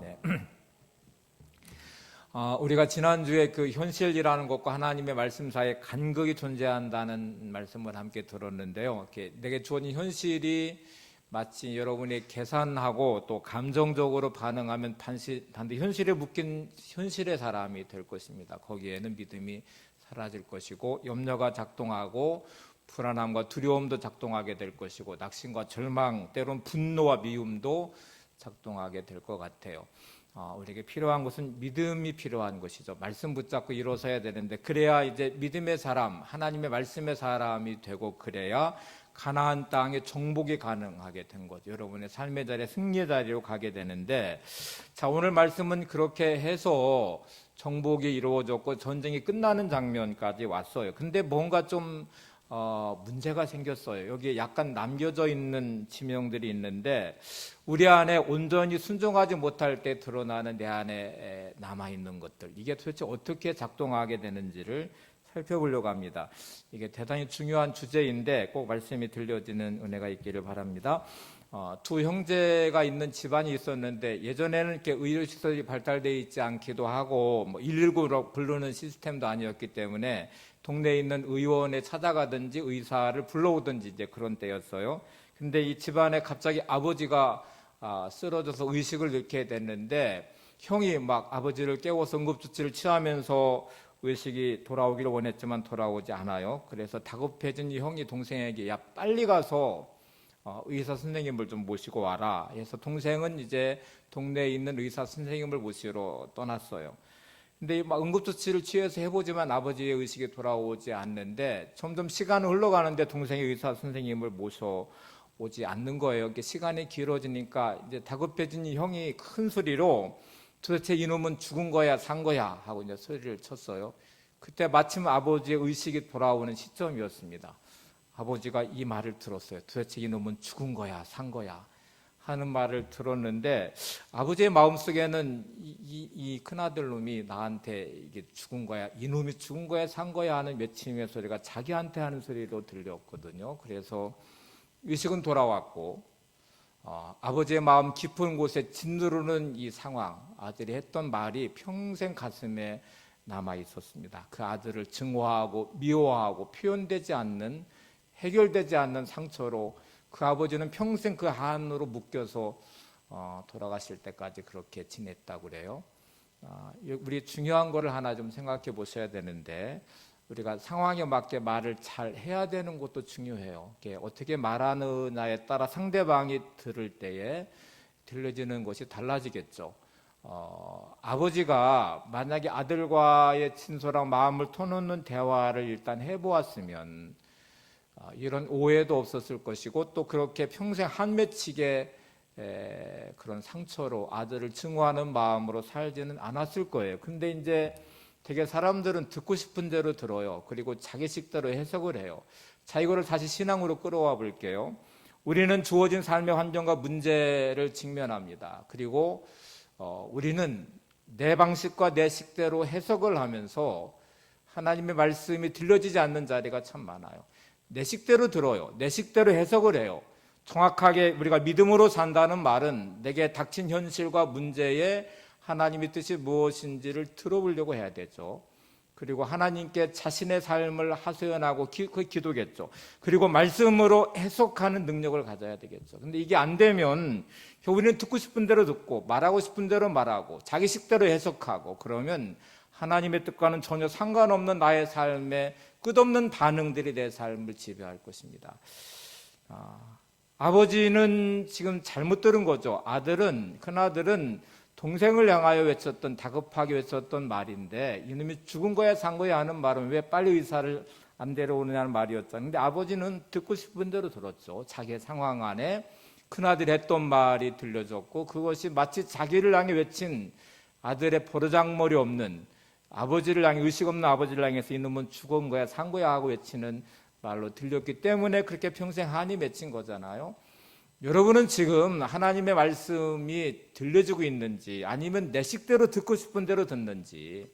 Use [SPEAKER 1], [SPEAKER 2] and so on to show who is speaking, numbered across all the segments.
[SPEAKER 1] 네. 우리가 지난주에 그 현실이라는 것과 하나님의 말씀 사이에 간극이 존재한다는 말씀을 함께 들었는데요. 이렇게 내게 주어진 현실이 마치 여러분이 계산하고 또 감정적으로 반응하면 반드시 현실에 묶인 현실의 사람이 될 것입니다. 거기에는 믿음이 사라질 것이고 염려가 작동하고 불안함과 두려움도 작동하게 될 것이고 낙심과 절망, 때론 분노와 미움도 작동하게 될 것 같아요. 우리에게 필요한 것은 믿음이 필요한 것이죠. 말씀 붙잡고 일어서야 되는데 그래야 이제 믿음의 사람, 하나님의 말씀의 사람이 되고 그래야 가나안 땅에 정복이 가능하게 된 거죠. 여러분의 삶의 자리에 승리의 자리로 가게 되는데 자, 오늘 말씀은 그렇게 해서 정복이 이루어졌고 전쟁이 끝나는 장면까지 왔어요. 근데 뭔가 좀 문제가 생겼어요. 여기에 약간 남겨져 있는 지명들이 있는데 우리 안에 온전히 순종하지 못할 때 드러나는 내 안에 남아있는 것들, 이게 도대체 어떻게 작동하게 되는지를 살펴보려고 합니다. 이게 대단히 중요한 주제인데 꼭 말씀이 들려지는 은혜가 있기를 바랍니다. 두 형제가 있는 집안이 있었는데 예전에는 이렇게 의료시설이 발달되어 있지 않기도 하고 119로 부르는 시스템도 아니었기 때문에 동네에 있는 의원에 찾아가든지 의사를 불러오든지 이제 그런 때였어요. 근데 이 집안에 갑자기 아버지가 쓰러져서 의식을 잃게 됐는데 형이 막 아버지를 깨워서 응급조치를 취하면서 의식이 돌아오기를 원했지만 돌아오지 않아요. 그래서 다급해진 이 형이 동생에게 야 빨리 가서 의사 선생님을 좀 모시고 와라 해서 동생은 이제 동네에 있는 의사 선생님을 모시러 떠났어요. 근데 막 응급조치를 취해서 해보지만 아버지의 의식이 돌아오지 않는데 점점 시간이 흘러가는데 동생이 의사 선생님을 모셔오지 않는 거예요. 이렇게 시간이 길어지니까 이제 다급해진 이 형이 큰 소리로 도대체 이놈은 죽은 거야 산 거야 하고 이제 소리를 쳤어요. 그때 마침 아버지의 의식이 돌아오는 시점이었습니다. 아버지가 이 말을 들었어요. 도대체 이놈은 죽은 거야 산 거야 하는 말을 들었는데 아버지의 마음속에는 이 큰아들 놈이 나한테 이게 죽은 거야, 이놈이 죽은 거야 산 거야 하는 외침의 소리가 자기한테 하는 소리로 들렸거든요. 그래서 의식은 돌아왔고 아버지의 마음 깊은 곳에 짓누르는 이 상황, 아들이 했던 말이 평생 가슴에 남아 있었습니다. 그 아들을 증오하고 미워하고 표현되지 않는, 해결되지 않는 상처로 그 아버지는 평생 그 한으로 묶여서 돌아가실 때까지 그렇게 지냈다고 그래요. 우리 중요한 거를 하나 좀 생각해 보셔야 되는데 우리가 상황에 맞게 말을 잘 해야 되는 것도 중요해요. 어떻게 말하느냐에 따라 상대방이 들을 때에 들려지는 것이 달라지겠죠. 아버지가 만약에 아들과의 친솔한 마음을 터놓는 대화를 일단 해보았으면 이런 오해도 없었을 것이고 또 그렇게 평생 한 맺히게 그런 상처로 아들을 증오하는 마음으로 살지는 않았을 거예요. 근데 이제 되게 사람들은 듣고 싶은 대로 들어요. 그리고 자기식대로 해석을 해요. 자, 이거를 다시 신앙으로 끌어와 볼게요. 우리는 주어진 삶의 환경과 문제를 직면합니다. 그리고 우리는 내 방식과 내 식대로 해석을 하면서 하나님의 말씀이 들려지지 않는 자리가 참 많아요. 내 식대로 들어요. 내 식대로 해석을 해요. 정확하게 우리가 믿음으로 산다는 말은 내게 닥친 현실과 문제에 하나님의 뜻이 무엇인지를 들어보려고 해야 되죠. 그리고 하나님께 자신의 삶을 하소연하고 그 기도겠죠. 그리고 말씀으로 해석하는 능력을 가져야 되겠죠. 근데 이게 안 되면 우리는 듣고 싶은 대로 듣고 말하고 싶은 대로 말하고 자기 식대로 해석하고 그러면 하나님의 뜻과는 전혀 상관없는 나의 삶에 끝없는 반응들이 내 삶을 지배할 것입니다. 아버지는 지금 잘못 들은 거죠. 큰아들은 동생을 향하여 외쳤던, 다급하게 외쳤던 말인데 이놈이 죽은 거야 산 거야 하는 말은 왜 빨리 의사를 안 데려오느냐는 말이었잖아요. 근데 아버지는 듣고 싶은 대로 들었죠. 자기의 상황 안에 큰아들이 했던 말이 들려졌고 그것이 마치 자기를 향해 외친 아들의 버르장머리 없는 아버지를 향해 의식 없는 아버지를 향해서 이놈은 죽은 거야 산 거야 하고 외치는 말로 들렸기 때문에 그렇게 평생 한이 맺힌 거잖아요. 여러분은 지금 하나님의 말씀이 들려지고 있는지 아니면 내 식대로 듣고 싶은 대로 듣는지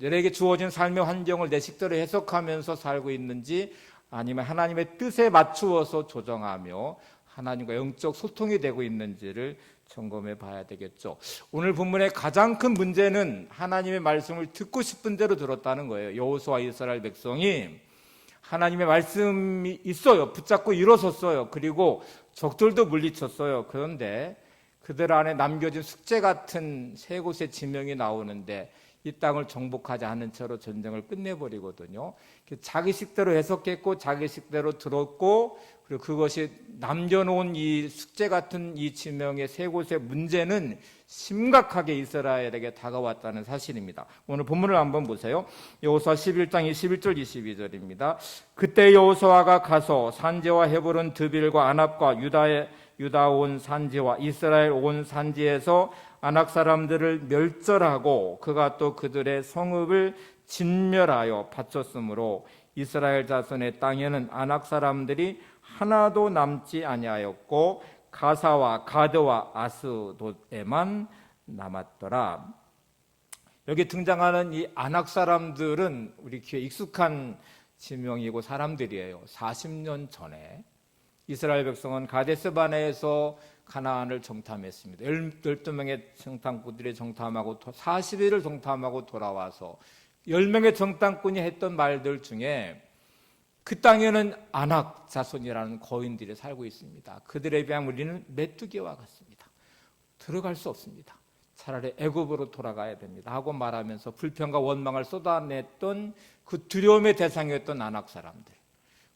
[SPEAKER 1] 너에게 주어진 삶의 환경을 내 식대로 해석하면서 살고 있는지 아니면 하나님의 뜻에 맞추어서 조정하며 하나님과 영적 소통이 되고 있는지를 점검해 봐야 되겠죠. 오늘 본문의 가장 큰 문제는 하나님의 말씀을 듣고 싶은 대로 들었다는 거예요. 여호수아 이스라엘 백성이 하나님의 말씀이 있어요. 붙잡고 일어섰어요. 그리고 적들도 물리쳤어요. 그런데 그들 안에 남겨진 숙제 같은 세 곳의 지명이 나오는데 이 땅을 정복하지 않은 채로 전쟁을 끝내버리거든요. 자기식대로 해석했고 자기식대로 들었고, 그리고 그것이 남겨놓은 이 숙제 같은 이 지명의 세 곳의 문제는 심각하게 이스라엘에게 다가왔다는 사실입니다. 오늘 본문을 한번 보세요. 여호수아 11장 21절 22절입니다. 그때 여호수아가 가서 산지와 헤브론 드빌과 아납과 유다 온 산지와 이스라엘 온 산지에서 아낙 사람들을 멸절하고 그가 또 그들의 성읍을 진멸하여 바쳤으므로 이스라엘 자손의 땅에는 아낙 사람들이 하나도 남지 아니하였고 가사와 가드와 아스돗에만 남았더라. 여기 등장하는 이 아낙 사람들은 우리 귀에 익숙한 지명이고 사람들이에요. 40년 전에 이스라엘 백성은 가데스 바네에서 가나안을 정탐했습니다. 12명의 정탐꾼들이 정탐하고 40일을 정탐하고 돌아와서 10명의 정탐꾼이 했던 말들 중에 그 땅에는 아낙 자손이라는 거인들이 살고 있습니다. 그들에 비하면 우리는 메뚜기와 같습니다. 들어갈 수 없습니다. 차라리 애굽으로 돌아가야 됩니다 하고 말하면서 불평과 원망을 쏟아냈던 그 두려움의 대상이었던 아낙 사람들,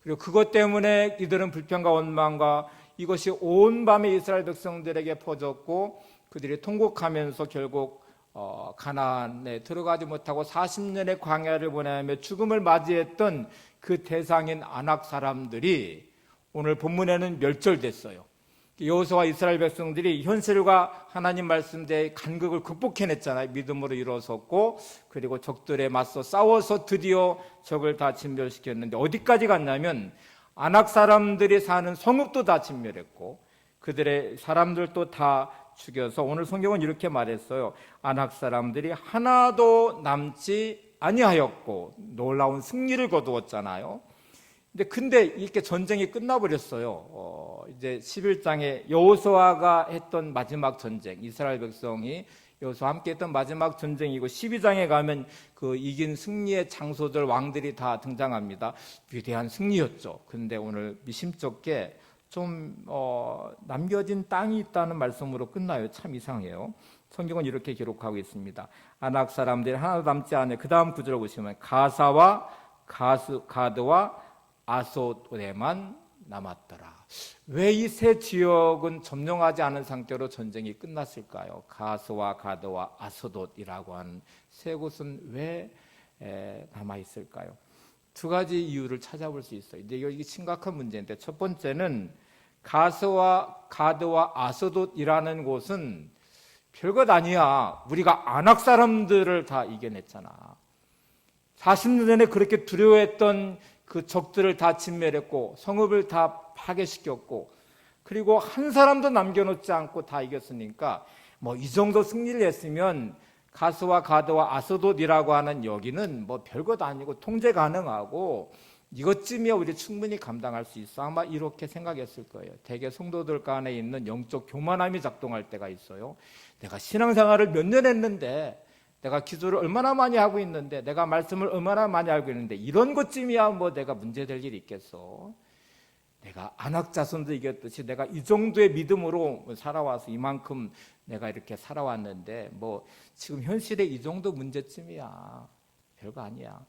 [SPEAKER 1] 그리고 그것 때문에 이들은 불평과 원망과 이것이 온 밤에 이스라엘 백성들에게 퍼졌고 그들이 통곡하면서 결국 가나안에 들어가지 못하고 40년의 광야를 보내며 죽음을 맞이했던 그 대상인 아낙 사람들이 오늘 본문에는 멸절됐어요. 여호수아와 이스라엘 백성들이 현실과 하나님 말씀대의 간극을 극복해냈잖아요. 믿음으로 일어섰고 그리고 적들에 맞서 싸워서 드디어 적을 다 진멸시켰는데 어디까지 갔냐면 아낙 사람들이 사는 성읍도 다 진멸했고 그들의 사람들도 다 죽여서 오늘 성경은 이렇게 말했어요. 아낙 사람들이 하나도 남지 아니하였고 놀라운 승리를 거두었잖아요. 근데 이렇게 전쟁이 끝나버렸어요. 이제 11장에 여호수아가 했던 마지막 전쟁, 이스라엘 백성이 여호수아와 함께 했던 마지막 전쟁이고 12장에 가면 그 이긴 승리의 장소들, 왕들이 다 등장합니다. 위대한 승리였죠. 근데 오늘 미심쩍게 좀 남겨진 땅이 있다는 말씀으로 끝나요. 참 이상해요. 성경은 이렇게 기록하고 있습니다. 아낙 사람들이 하나도 남지 않아요. 그 다음 구절을 보시면 가사와 가드와 아소에만 남았더라. 왜 이 세 지역은 점령하지 않은 상태로 전쟁이 끝났을까요? 가스와 가드와 아소돗이라고 하는 세 곳은 왜 남아있을까요? 두 가지 이유를 찾아볼 수 있어요. 이제 이게 심각한 문제인데, 첫 번째는 가스와 가드와 아소돗이라는 곳은 별것 아니야. 우리가 아낙 사람들을 다 이겨냈잖아. 40년 전에 그렇게 두려워했던 그 적들을 다 진멸했고 성읍을 다 파괴시켰고 그리고 한 사람도 남겨놓지 않고 다 이겼으니까 뭐 이 정도 승리를 했으면 가스와 가드와 아스돗이라고 하는 여기는 뭐 별것 아니고 통제 가능하고 이것쯤이야 우리 충분히 감당할 수 있어. 아마 이렇게 생각했을 거예요. 대개 성도들 간에 있는 영적 교만함이 작동할 때가 있어요. 내가 신앙생활을 몇 년 했는데, 내가 기도를 얼마나 많이 하고 있는데, 내가 말씀을 얼마나 많이 알고 있는데 이런 것쯤이야 뭐 내가 문제될 일이 있겠어. 내가 아낙 자손도 이겼듯이 내가 이 정도의 믿음으로 살아와서 이만큼 내가 이렇게 살아왔는데 뭐 지금 현실에 이 정도 문제쯤이야. 별거 아니야.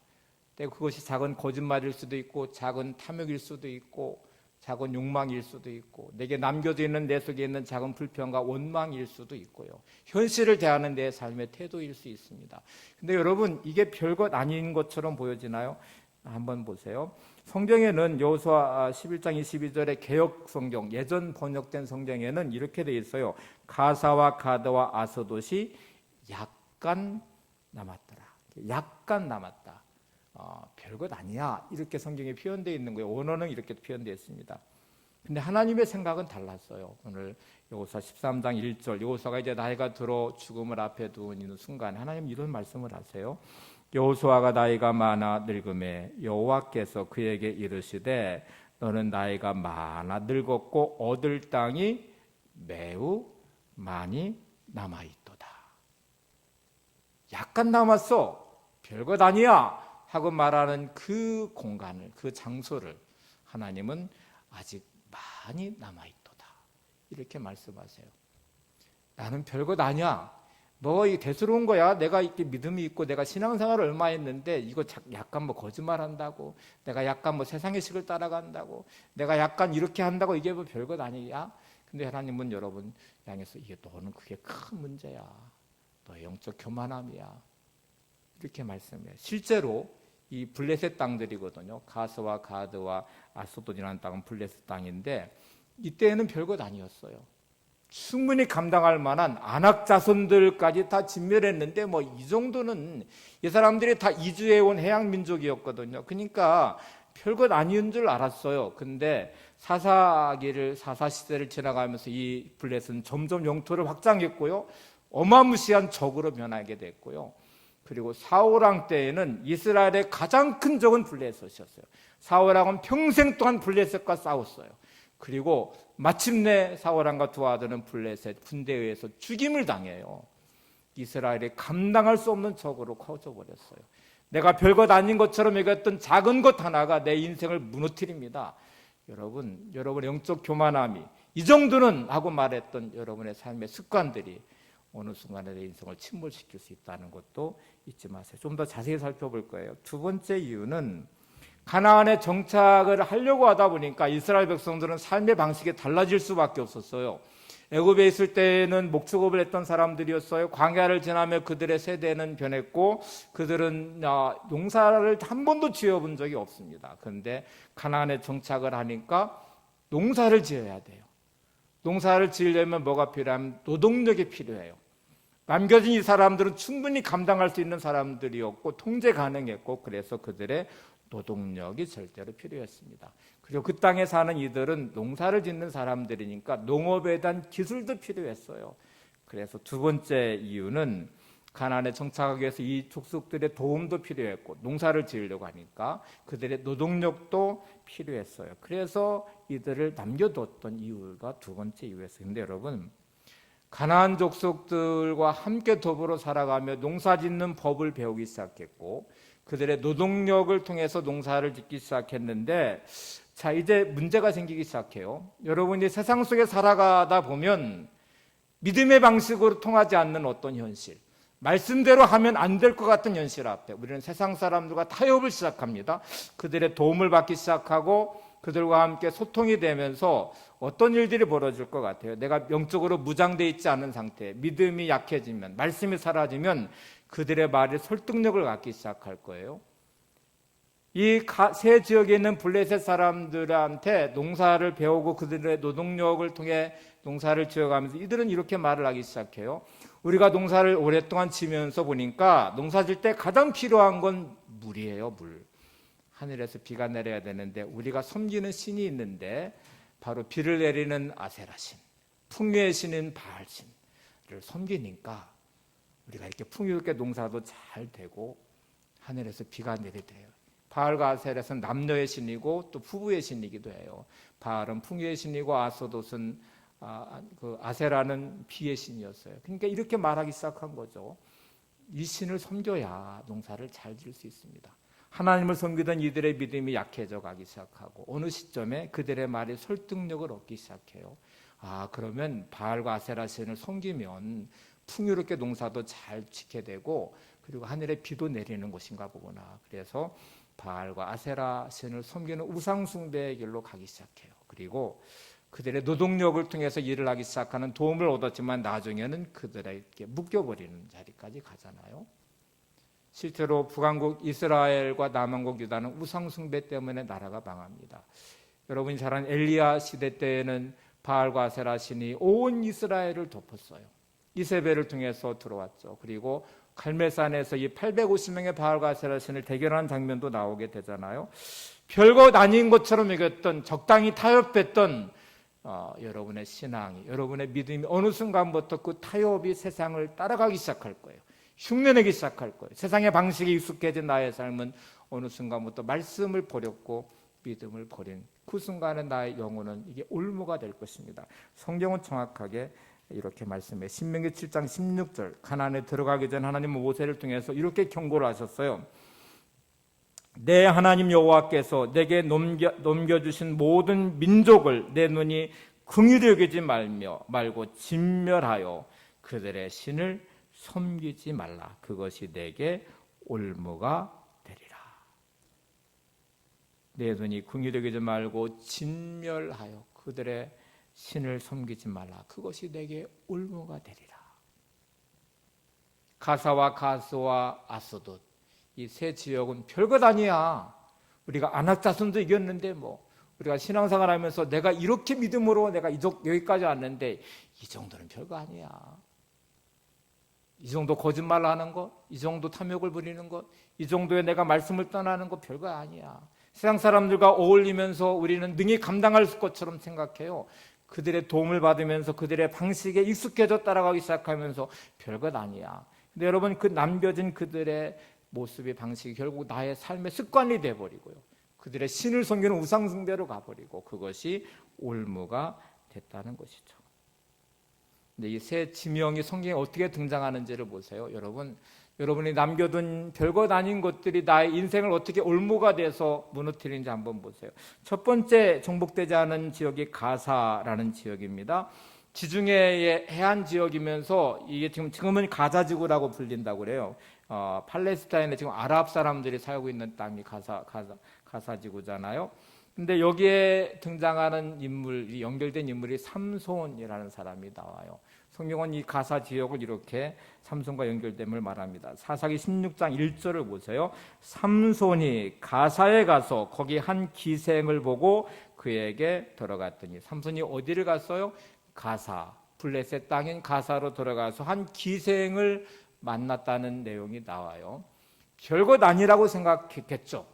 [SPEAKER 1] 근데 그것이 작은 거짓말일 수도 있고 작은 탐욕일 수도 있고 작은 욕망일 수도 있고 내게 남겨져 있는 내 속에 있는 작은 불평과 원망일 수도 있고요. 현실을 대하는 내 삶의 태도일 수 있습니다. 근데 여러분, 이게 별것 아닌 것처럼 보여지나요? 한번 보세요. 성경에는 여호수아 11장 22절의 개역 성경, 예전 번역된 성경에는 이렇게 되어 있어요. 가사와 가드와 아스돗이 약간 남았더라. 약간 남았다. 별것 아니야. 이렇게 성경에 표현되어 있는 거예요. 원어는 이렇게 표현되어 있습니다. 근데 하나님의 생각은 달랐어요. 오늘 여호수아 13장 1절, 여호수아가 이제 나이가 들어 죽음을 앞에 두는 순간 하나님 이런 말씀을 하세요. 여호수아가 나이가 많아 늙음에 여호와께서 그에게 이르시되 너는 나이가 많아 늙었고 얻을 땅이 매우 많이 남아있도다. 약간 남았어, 별것 아니야 하고 말하는 그 공간을, 그 장소를 하나님은 아직 많이 남아있도다 이렇게 말씀하세요. 나는 별것 아니야, 뭐 이 대수로운 거야, 내가 이렇게 믿음이 있고 내가 신앙생활을 얼마 했는데 이거 약간 뭐 거짓말한다고, 내가 약간 뭐 세상의 식을 따라간다고, 내가 약간 이렇게 한다고 이게 뭐 별것 아니야. 근데 하나님은 여러분 향해서 이게 너는 그게 큰 문제야, 너의 영적 교만함이야 이렇게 말씀해요. 실제로 이 블레셋 땅들이거든요. 가스와 가드와 아스도디라는 땅은 블레셋 땅인데 이때는 별것 아니었어요. 충분히 감당할 만한 안악 자손들까지 다 진멸했는데 뭐 이 정도는, 이 사람들이 다 이주해온 해양 민족이었거든요. 그러니까 별것 아닌 줄 알았어요. 근데 사사 시대를 지나가면서 이 블레셋은 점점 영토를 확장했고요, 어마무시한 적으로 변하게 됐고요. 그리고 사울왕 때에는 이스라엘의 가장 큰 적은 블레셋이었어요. 사울왕은 평생 동안 블레셋과 싸웠어요. 그리고 마침내 사울왕과 두 아들은 블레셋 군대에 의해서 죽임을 당해요. 이스라엘이 감당할 수 없는 적으로 커져버렸어요. 내가 별것 아닌 것처럼 여겼던 작은 것 하나가 내 인생을 무너뜨립니다. 여러분의 영적 교만함이 이 정도는 하고 말했던 여러분의 삶의 습관들이 어느 순간에 내 인생을 침몰시킬 수 있다는 것도 잊지 마세요. 좀 더 자세히 살펴볼 거예요. 두 번째 이유는 가나안에 정착을 하려고 하다 보니까 이스라엘 백성들은 삶의 방식이 달라질 수밖에 없었어요. 애굽에 있을 때는 목축업을 했던 사람들이었어요. 광야를 지나며 그들의 세대는 변했고 그들은 농사를 한 번도 지어본 적이 없습니다. 그런데 가나안에 정착을 하니까 농사를 지어야 돼요. 농사를 지으려면 뭐가 필요하면 노동력이 필요해요. 남겨진 이 사람들은 충분히 감당할 수 있는 사람들이었고 통제 가능했고, 그래서 그들의 노동력이 절대로 필요했습니다. 그리고 그 땅에 사는 이들은 농사를 짓는 사람들이니까 농업에 대한 기술도 필요했어요. 그래서 두 번째 이유는 가나안에 정착하기 위해서 이 족속들의 도움도 필요했고 농사를 지으려고 하니까 그들의 노동력도 필요했어요. 그래서 이들을 남겨뒀던 이유가 두 번째 이유였어요. 그런데 여러분, 가나안 족속들과 함께 더불어 살아가며 농사짓는 법을 배우기 시작했고 그들의 노동력을 통해서 농사를 짓기 시작했는데, 자, 이제 문제가 생기기 시작해요. 여러분이 세상 속에 살아가다 보면 믿음의 방식으로 통하지 않는 어떤 현실, 말씀대로 하면 안 될 것 같은 현실 앞에 우리는 세상 사람들과 타협을 시작합니다. 그들의 도움을 받기 시작하고 그들과 함께 소통이 되면서 어떤 일들이 벌어질 것 같아요. 내가 영적으로 무장되어 있지 않은 상태, 믿음이 약해지면, 말씀이 사라지면 그들의 말에 설득력을 갖기 시작할 거예요. 이 세 지역에 있는 블레셋 사람들한테 농사를 배우고 그들의 노동력을 통해 농사를 지어가면서 이들은 이렇게 말을 하기 시작해요. 우리가 농사를 오랫동안 지면서 보니까 농사 질 때 가장 필요한 건 물이에요. 물. 하늘에서 비가 내려야 되는데 우리가 섬기는 신이 있는데 바로 비를 내리는 아세라신, 풍요의 신인 바알신을 섬기니까 우리가 이렇게 풍요롭게 농사도 잘 되고 하늘에서 비가 내리대요. 바알과 아세라는 남녀의 신이고 또 부부의 신이기도 해요. 바알은 풍요의 신이고 아스도스는 아세라는 비의 신이었어요. 그러니까 이렇게 말하기 시작한 거죠. 이 신을 섬겨야 농사를 잘 지을 수 있습니다. 하나님을 섬기던 이들의 믿음이 약해져 가기 시작하고 어느 시점에 그들의 말이 설득력을 얻기 시작해요. 그러면 바알과 아세라 신을 섬기면 풍요롭게 농사도 잘 짓게 되고 그리고 하늘에 비도 내리는 것인가 보구나. 그래서 바알과 아세라 신을 섬기는 우상 숭배의 길로 가기 시작해요. 그리고 그들의 노동력을 통해서 일을 하기 시작하는 도움을 얻었지만 나중에는 그들에게 묶여버리는 자리까지 가잖아요. 실제로 북왕국 이스라엘과 남왕국 유다는 우상 숭배 때문에 나라가 망합니다. 여러분이 잘 아는 엘리야 시대 때에는 바알과 아세라 신이 온 이스라엘을 덮었어요. 이세벨을 통해서 들어왔죠. 그리고 갈멜산에서 이 850명의 바알과 아세라 신을 대결하는 장면도 나오게 되잖아요. 별것 아닌 것처럼 여겼던, 적당히 타협했던 여러분의 신앙이, 여러분의 믿음이 어느 순간부터 그 타협이 세상을 따라가기 시작할 거예요. 흉내내기 시작할 거예요. 세상의 방식에 익숙해진 나의 삶은 어느 순간부터 말씀을 버렸고 믿음을 버린 그 순간에 나의 영혼은 이게 올무가 될 것입니다. 성경은 정확하게 이렇게 말씀해. 신명기 7장 16절 가나안에 들어가기 전 하나님은 모세를 통해서 이렇게 경고를 하셨어요. 내 하나님 여호와께서 내게 넘겨주신 모든 민족을 내 눈이 긍휼히 여기지 말고 진멸하여 그들의 신을 섬기지 말라. 그것이 내게 올무가 되리라. 내 눈이 긍휼히 여기지 말고 진멸하여 그들의 신을 섬기지 말라. 그것이 내게 올무가 되리라. 가사와 가스와 아스돗 이 세 지역은 별것 아니야. 우리가 안악자손도 이겼는데 우리가 신앙생활 하면서 내가 이렇게 믿음으로 내가 여기까지 왔는데 이 정도는 별거 아니야. 이 정도 거짓말 하는 것, 이 정도 탐욕을 부리는 것, 이 정도의 내가 말씀을 떠나는 것 별거 아니야. 세상 사람들과 어울리면서 우리는 능히 감당할 것처럼 생각해요. 그들의 도움을 받으면서 그들의 방식에 익숙해져 따라가기 시작하면서 별것 아니야. 근데 여러분, 그 남겨진 그들의 모습의 방식이 결국 나의 삶의 습관이 되어버리고요. 그들의 신을 섬기는 우상숭배로 가버리고 그것이 올무가 됐다는 것이죠. 근데 이 세 지명이 성경에 어떻게 등장하는지를 보세요. 여러분이 남겨둔 별것 아닌 것들이 나의 인생을 어떻게 올무가 돼서 무너뜨리는지 한번 보세요. 첫 번째 정복되지 않은 지역이 가사라는 지역입니다. 지중해의 해안 지역이면서 이게 지금은 가자지구라고 불린다고 그래요. 팔레스타인에 지금 아랍 사람들이 살고 있는 땅이 가사지구잖아요. 근데 여기에 등장하는 인물이 연결된 인물이 삼손이라는 사람이 나와요. 성경은 이 가사 지역을 이렇게 삼손과 연결됨을 말합니다. 사사기 16장 1절을 보세요. 삼손이 가사에 가서 거기 한 기생을 보고 그에게 들어갔더니, 삼손이 어디를 갔어요? 가사, 블레셋 땅인 가사로 들어가서 한 기생을 만났다는 내용이 나와요. 별것 아니라고 생각했겠죠.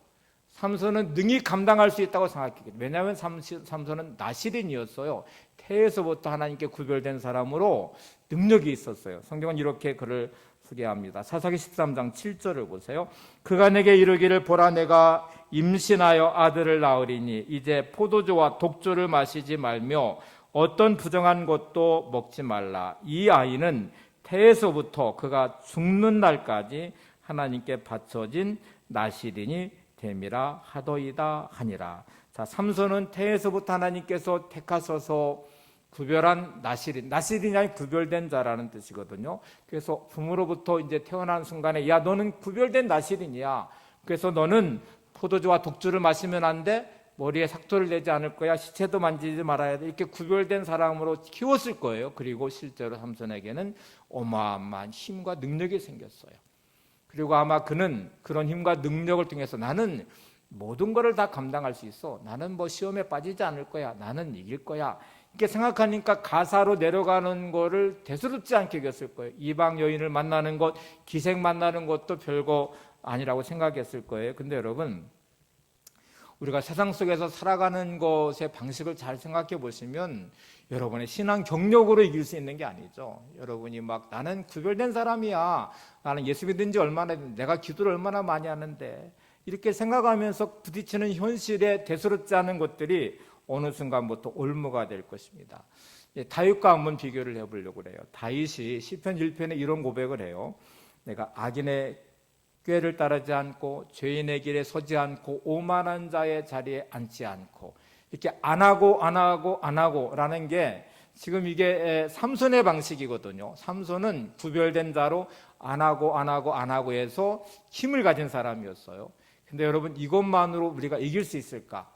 [SPEAKER 1] 삼손은 능히 감당할 수 있다고 생각했겠죠. 왜냐하면 삼손은 나시린이었어요. 태에서부터 하나님께 구별된 사람으로 능력이 있었어요. 성경은 이렇게 그를 소개합니다. 사사기 13장 7절을 보세요. 그가 내게 이르기를, 보라, 내가 임신하여 아들을 낳으리니 이제 포도주와 독주를 마시지 말며 어떤 부정한 것도 먹지 말라. 이 아이는 태에서부터 그가 죽는 날까지 하나님께 바쳐진 나시린이 됨이라 하더이다 하니라. 자, 삼손은 태에서부터 하나님께서 택하셔서 구별한 나시린이 아니 구별된 자라는 뜻이거든요. 그래서 부모로부터 이제 태어난 순간에, 야, 너는 구별된 나시린이야. 그래서 너는 포도주와 독주를 마시면 안 돼. 머리에 삭도를 내지 않을 거야. 시체도 만지지 말아야 돼. 이렇게 구별된 사람으로 키웠을 거예요. 그리고 실제로 삼손에게는 어마어마한 힘과 능력이 생겼어요. 그리고 아마 그는 그런 힘과 능력을 통해서 나는 모든 것을 다 감당할 수 있어. 나는 시험에 빠지지 않을 거야. 나는 이길 거야. 이렇게 생각하니까 가사로 내려가는 거를 대수롭지 않게 여겼을 거예요. 이방 여인을 만나는 것, 기생 만나는 것도 별거 아니라고 생각했을 거예요. 근데 여러분, 우리가 세상 속에서 살아가는 것의 방식을 잘 생각해 보시면 여러분의 신앙 경력으로 이길 수 있는 게 아니죠. 여러분이 나는 구별된 사람이야. 나는 예수 믿은 지 얼마나 됐는데, 내가 기도를 얼마나 많이 하는데, 이렇게 생각하면서 부딪히는 현실에 대수롭지 않은 것들이 어느 순간부터 올무가 될 것입니다. 다윗과 한번 비교를 해보려고 그래요. 다윗이 시편 1편에 이런 고백을 해요. 내가 악인의 꾀를 따르지 않고 죄인의 길에 서지 않고 오만한 자의 자리에 앉지 않고, 이렇게 안 하고 라는 게 지금 이게 삼손의 방식이거든요. 삼손은 구별된 자로 안 하고 해서 힘을 가진 사람이었어요. 근데 여러분, 이것만으로 우리가 이길 수 있을까?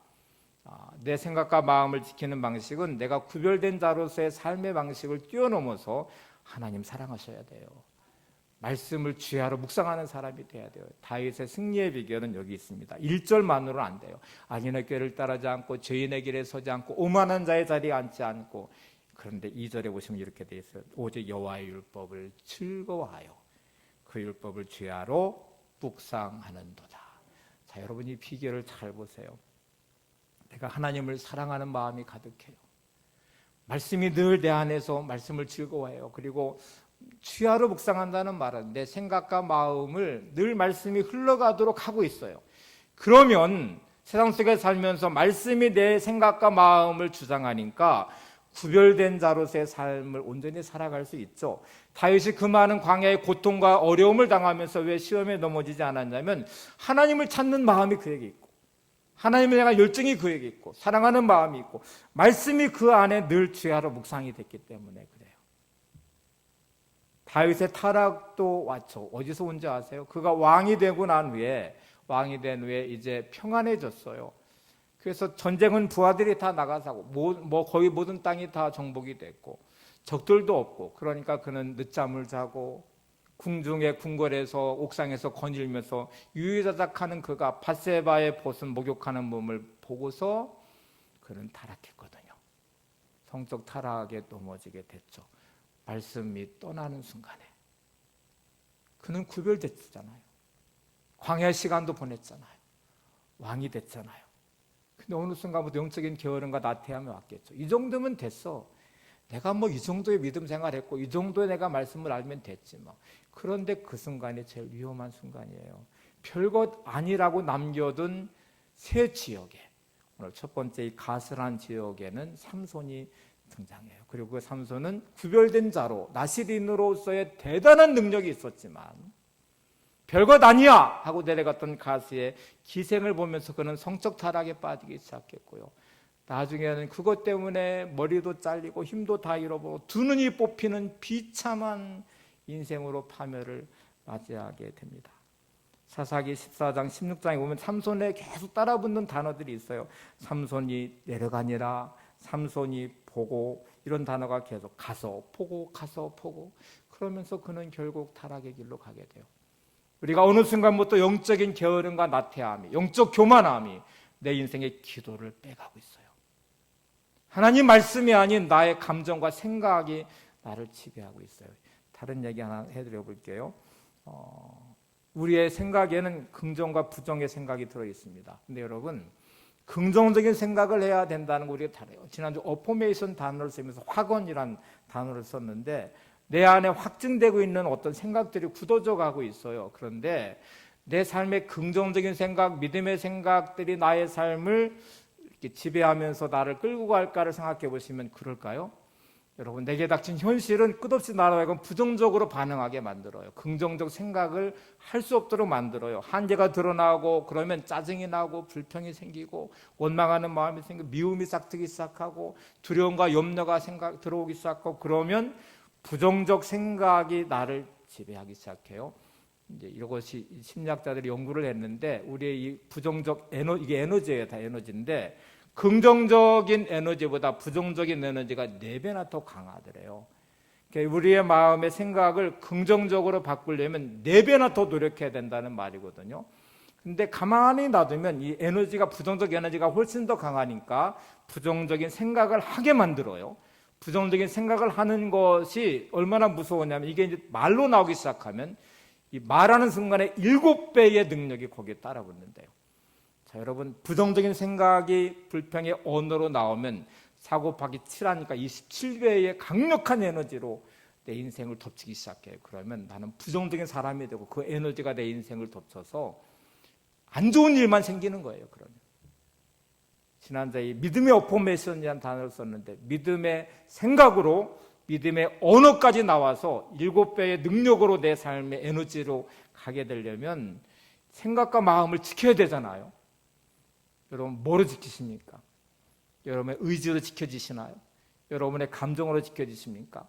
[SPEAKER 1] 내 생각과 마음을 지키는 방식은 내가 구별된 자로서의 삶의 방식을 뛰어넘어서 하나님 사랑하셔야 돼요. 말씀을 주야로 묵상하는 사람이 돼야 돼요. 다윗의 승리의 비결은 여기 있습니다. 1절만으로는 안 돼요. 악인의 꾀를 따르지 않고 죄인의 길에 서지 않고 오만한 자의 자리에 앉지 않고. 그런데 2절에 보시면 이렇게 되어 있어요. 오직 여호와의 율법을 즐거워하여 그 율법을 주야로 묵상하는도다. 자, 여러분, 이 비결을 잘 보세요. 내가 하나님을 사랑하는 마음이 가득해요. 말씀이 늘 내 안에서 말씀을 즐거워해요. 그리고 주야로 묵상한다는 말은 내 생각과 마음을 늘 말씀이 흘러가도록 하고 있어요. 그러면 세상 속에 살면서 말씀이 내 생각과 마음을 주장하니까 구별된 자로서의 삶을 온전히 살아갈 수 있죠. 다윗이 그 많은 광야의 고통과 어려움을 당하면서 왜 시험에 넘어지지 않았냐면 하나님을 찾는 마음이 그에게 있고 하나님을 향한 열정이 그에게 있고 사랑하는 마음이 있고 말씀이 그 안에 늘 주야로 묵상이 됐기 때문에 그래요. 다윗의 타락도 왔죠. 어디서 온지 아세요? 그가 왕이 되고 난 후에 이제 평안해졌어요. 그래서 전쟁은 부하들이 다 나가서고 거의 모든 땅이 다 정복이 됐고 적들도 없고 그러니까 그는 늦잠을 자고 궁중의 궁궐에서 옥상에서 거닐면서 유유자적하는 그가 밧세바의 벗은 목욕하는 몸을 보고서 그는 타락했거든요. 성적 타락에 넘어지게 됐죠. 말씀이 떠나는 순간에 그는 구별됐잖아요. 광야 시간도 보냈잖아요. 왕이 됐잖아요. 근데 어느 순간부터 영적인 게으름과 나태함이 왔겠죠. 이 정도면 됐어. 내가 이 정도의 믿음 생활했고 이 정도의 내가 말씀을 알면 됐지 뭐. 그런데 그 순간이 제일 위험한 순간이에요. 별것 아니라고 남겨둔 새 지역에 오늘 첫 번째 이 가스란 지역에는 삼손이 등장해요. 그리고 그 삼손은 구별된 자로 나시린으로서의 대단한 능력이 있었지만 별것 아니야 하고 내려갔던 가스의 기생을 보면서 그는 성적 타락에 빠지기 시작했고요. 나중에는 그것 때문에 머리도 잘리고 힘도 다 잃어버리고 두 눈이 뽑히는 비참한 인생으로 파멸을 맞이하게 됩니다. 사사기 14장 16장에 보면 삼손에 계속 따라붙는 단어들이 있어요. 삼손이 내려가니라, 삼손이 보고, 이런 단어가 계속 가서 보고 가서 보고, 그러면서 그는 결국 타락의 길로 가게 돼요. 우리가 어느 순간부터 영적인 게으름과 나태함이, 영적 교만함이 내 인생의 기도를 빼가고 있어요. 하나님 말씀이 아닌 나의 감정과 생각이 나를 지배하고 있어요. 다른 얘기 하나 해드려 볼게요. 우리의 생각에는 긍정과 부정의 생각이 들어있습니다. 근데 여러분, 긍정적인 생각을 해야 된다는 거 우리가 다르요. 지난주 어포메이션 단어를 쓰면서 확언이란 단어를 썼는데 내 안에 확증되고 있는 어떤 생각들이 굳어져 가고 있어요. 그런데 내 삶의 긍정적인 생각, 믿음의 생각들이 나의 삶을 이렇게 지배하면서 나를 끌고 갈까를 생각해 보시면 그럴까요? 여러분, 내게 닥친 현실은 끝없이 나로 하여금 부정적으로 반응하게 만들어요. 긍정적 생각을 할 수 없도록 만들어요. 한계가 드러나고 그러면 짜증이 나고 불평이 생기고 원망하는 마음이 생기고 미움이 싹트기 시작하고 두려움과 염려가 들어오기 시작하고 그러면 부정적 생각이 나를 지배하기 시작해요. 이제 이것이 심리학자들이 연구를 했는데 우리의 이 부정적 이게 에너지예요. 다 에너지인데 긍정적인 에너지보다 부정적인 에너지가 4배나 더 강하더래요. 그러니까 우리의 마음의 생각을 긍정적으로 바꾸려면 4배나 더 노력해야 된다는 말이거든요. 근데 가만히 놔두면 이 에너지가 부정적 에너지가 훨씬 더 강하니까 부정적인 생각을 하게 만들어요. 부정적인 생각을 하는 것이 얼마나 무서우냐면 이게 이제 말로 나오기 시작하면 이 말하는 순간에 7배의 능력이 거기에 따라붙는데요. 자, 여러분, 부정적인 생각이 불평의 언어로 나오면 사고파기 7하니까 27배의 강력한 에너지로 내 인생을 덮치기 시작해요. 그러면 나는 부정적인 사람이 되고 그 에너지가 내 인생을 덮쳐서 안 좋은 일만 생기는 거예요. 그러면 지난주에 믿음의 어포메이션이라는 단어를 썼는데 믿음의 생각으로 믿음의 언어까지 나와서 7배의 능력으로 내 삶의 에너지로 가게 되려면 생각과 마음을 지켜야 되잖아요. 여러분, 뭐로 지키십니까? 여러분의 의지로 지켜지시나요? 여러분의 감정으로 지켜지십니까?